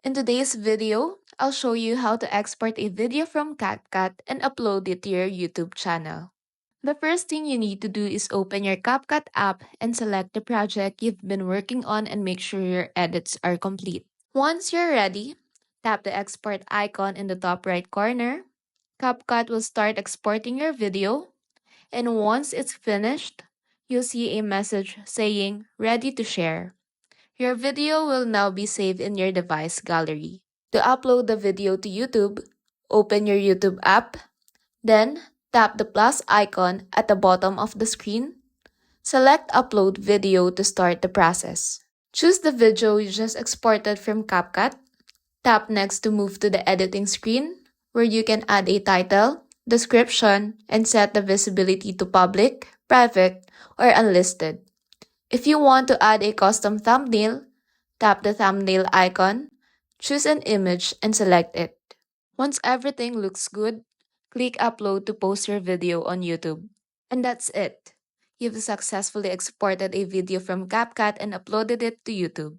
In today's video, I'll show you how to export a video from CapCut and upload it to your YouTube channel. The first thing you need to do is open your CapCut app and select the project you've been working on and make sure your edits are complete. Once you're ready, tap the export icon in the top right corner. CapCut will start exporting your video, and once it's finished, you'll see a message saying ready to share. Your video will now be saved in your device gallery. To upload the video to YouTube, open your YouTube app, then tap the plus icon at the bottom of the screen. Select Upload Video to start the process. Choose the video you just exported from CapCut. Tap next to move to the editing screen, where you can add a title, description, and set the visibility to public, private, or unlisted. If you want to add a custom thumbnail, tap the thumbnail icon, choose an image, and select it. Once everything looks good, click Upload to post your video on YouTube. And that's it. You've successfully exported a video from CapCut and uploaded it to YouTube.